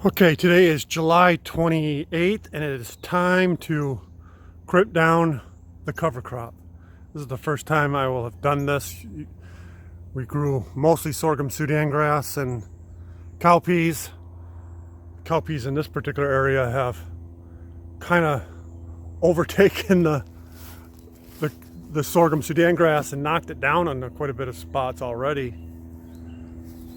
Okay, today is July 28th and it is time to crimp down the cover crop. This is the first time I will have done this. We grew mostly sorghum Sudan grass and cowpeas. Cowpeas in this particular area have kind of overtaken the sorghum Sudan grass and knocked it down on quite a bit of spots already.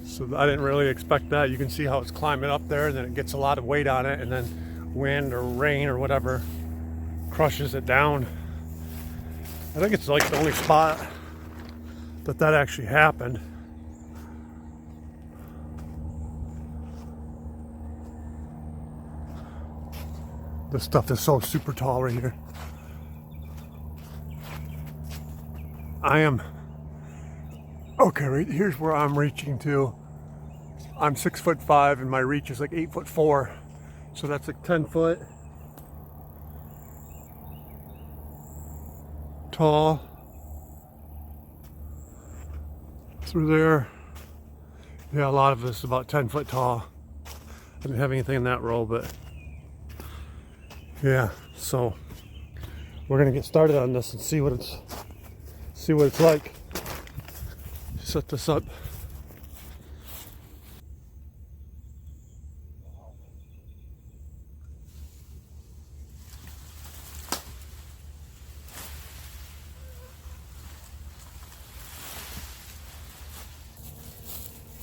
So I didn't really expect that. You can see how it's climbing up there, and then it gets a lot of weight on it, and then wind or rain or whatever crushes it down. I think it's like the only spot that actually happened. This stuff is so super tall right here. Okay, right here's where I'm reaching to. I'm 6'5" and my reach is like 8'4", so that's like 10 foot tall through there. Yeah, a lot of this is about 10 foot tall. I didn't have anything in that row, but yeah. So we're gonna get started on this and see what it's like. Set this up.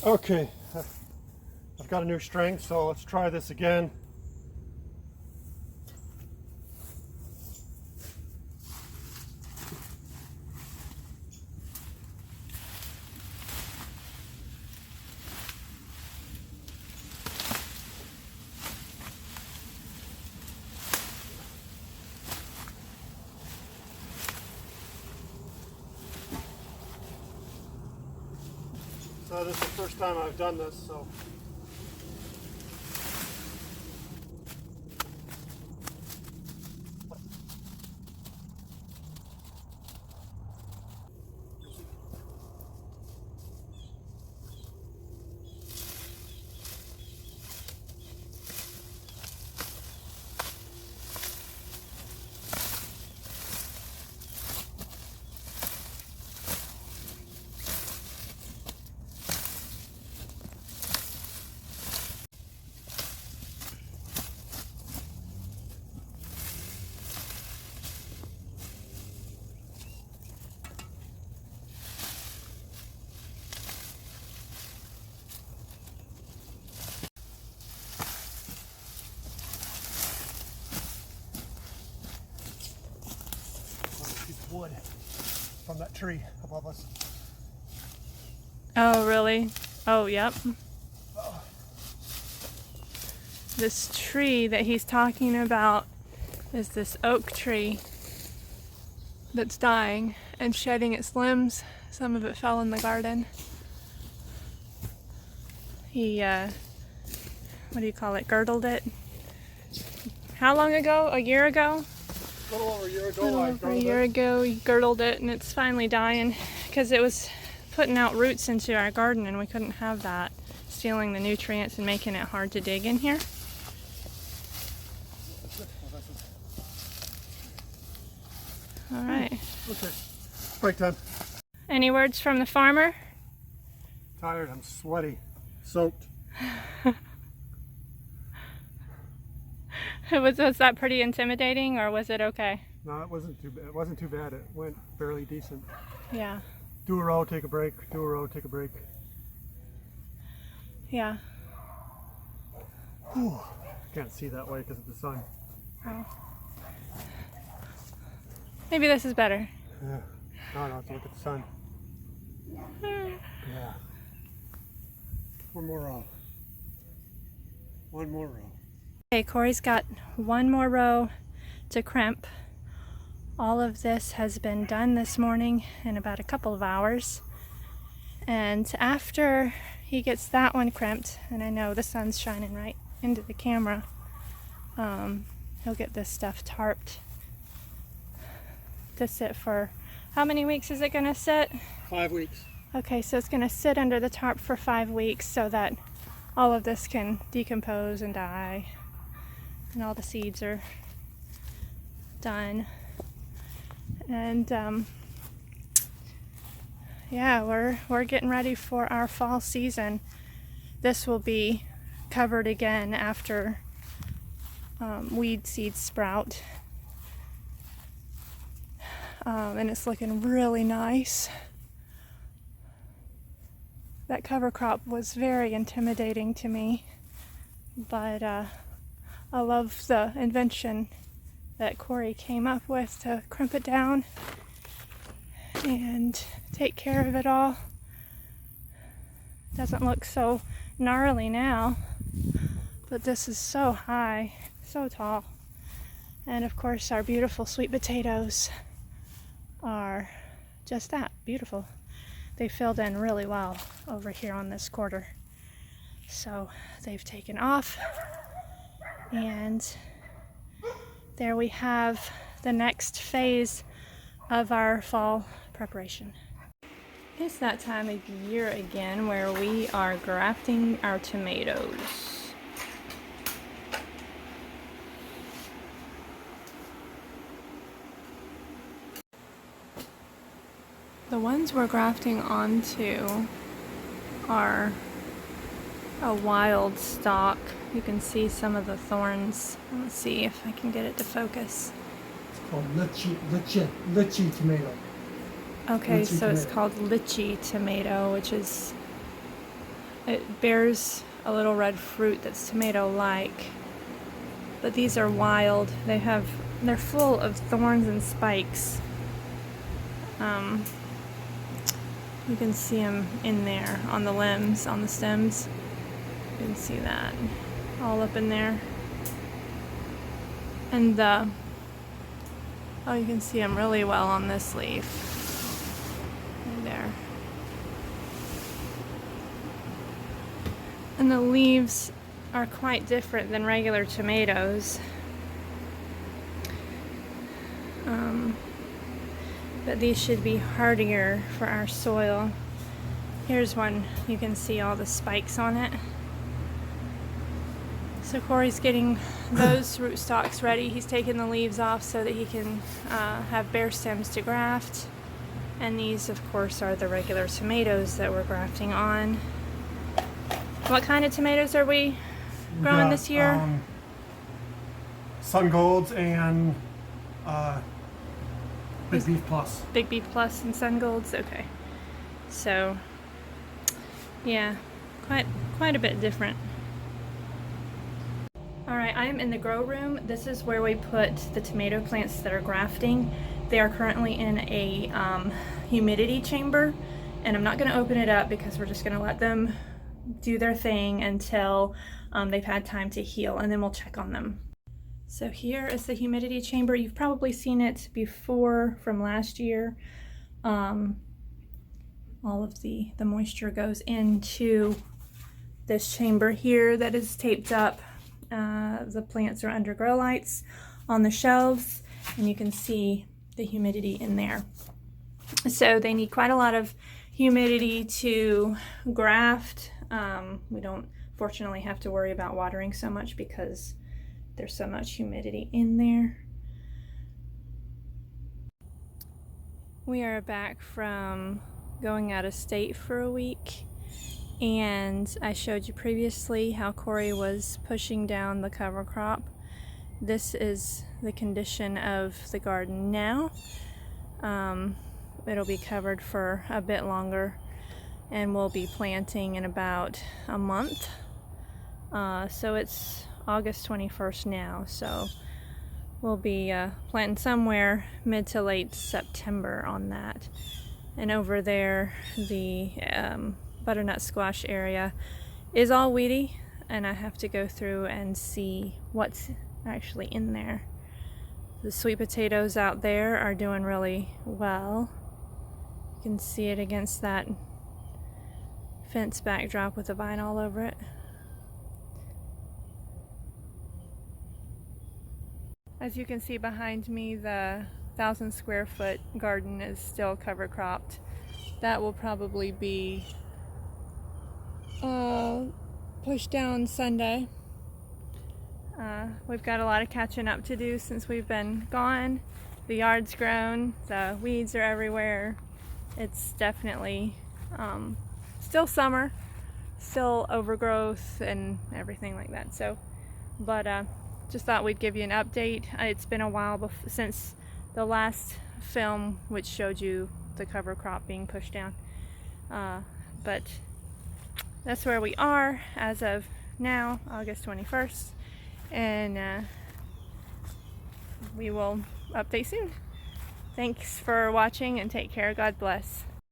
Okay, I've got a new string, so let's try this again. So this is the first time I've done this, so wood from that tree above us. Oh, really? Oh, yep. This tree that he's talking about is this oak tree that's dying and shedding its limbs. Some of it fell in the garden. He, what do you call it, girdled it? How long ago? A year ago? A little over a year ago. Over a year ago, he girdled it, and it's finally dying because it was putting out roots into our garden, and we couldn't have that, stealing the nutrients and making it hard to dig in here. All right. Okay, break time. Any words from the farmer? Tired, I'm sweaty, soaked. Was that pretty intimidating, or was it okay? No, it wasn't too bad. It wasn't too bad. It went fairly decent. Yeah. Do a row, take a break. Do a row, take a break. Yeah. Whew. Can't see that way because of the sun. Oh. Maybe this is better. Yeah. No, look at the sun. Yeah. One more row. One more row. Okay, Corey's got one more row to crimp. All of this has been done this morning in about a couple of hours. And after he gets that one crimped, and I know the sun's shining right into the camera, he'll get this stuff tarped to sit for, how many weeks is it going to sit? 5 weeks. Okay, so it's going to sit under the tarp for 5 weeks so that all of this can decompose and die, and all the seeds are done. And yeah, we're getting ready for our fall season. This will be covered again after weed seeds sprout, and it's looking really nice. That cover crop was very intimidating to me, but I love the invention that Corey came up with to crimp it down and take care of it all. Doesn't look so gnarly now, but this is so high, so tall. And of course our beautiful sweet potatoes are just that, beautiful. They filled in really well over here on this quarter. So they've taken off, and there we have the next phase of our fall preparation. It's that time of year again where we are grafting our tomatoes. The ones we're grafting onto are a wild stalk. You can see some of the thorns. Let's see if I can get it to focus. It's called lychee tomato. Okay, Lychee so tomato. it's called lychee tomato, which is, it bears a little red fruit that's tomato-like. But these are wild. They're full of thorns and spikes. You can see them in there on the limbs, on the stems. You can see that all up in there. And oh, you can see them really well on this leaf. Right there. And the leaves are quite different than regular tomatoes. But these should be hardier for our soil. Here's one, you can see all the spikes on it. So Corey's getting those rootstocks ready. He's taking the leaves off so that he can have bare stems to graft. And these, of course, are the regular tomatoes that we're grafting on. What kind of tomatoes are we growing this year? Sun Golds and Big Beef Plus. Big Beef Plus and Sun Golds. Okay. So, yeah, quite a bit different. All right, I am in the grow room. This is where we put the tomato plants that are grafting. They are currently in a humidity chamber, and I'm not going to open it up because we're just going to let them do their thing until they've had time to heal, and then we'll check on them. So here is the humidity chamber. You've probably seen it before from last year. All of the moisture goes into this chamber here that is taped up. The plants are under grow lights on the shelves, and you can see the humidity in there. So they need quite a lot of humidity to graft. We don't fortunately have to worry about watering so much because there's so much humidity in there. We are back from going out of state for a week, and I showed you previously how Corey was pushing down the cover crop. This is the condition of the garden now. It'll be covered for a bit longer, and we'll be planting in about a month. So it's August 21st now, so we'll be planting somewhere mid to late September on that. And over there, the butternut squash area is all weedy, and I have to go through and see what's actually in there. The sweet potatoes out there are doing really well. You can see it against that fence backdrop with the vine all over it. As you can see behind me, the 1,000 square foot garden is still cover cropped. That will probably be pushed down Sunday. We've got a lot of catching up to do since we've been gone. The yard's grown, the weeds are everywhere. It's definitely still summer, still overgrowth and everything like that. So, but just thought we'd give you an update. It's been a while since the last film which showed you the cover crop being pushed down. But that's where we are as of now, August 21st. And we will update soon. Thanks for watching and take care. God bless.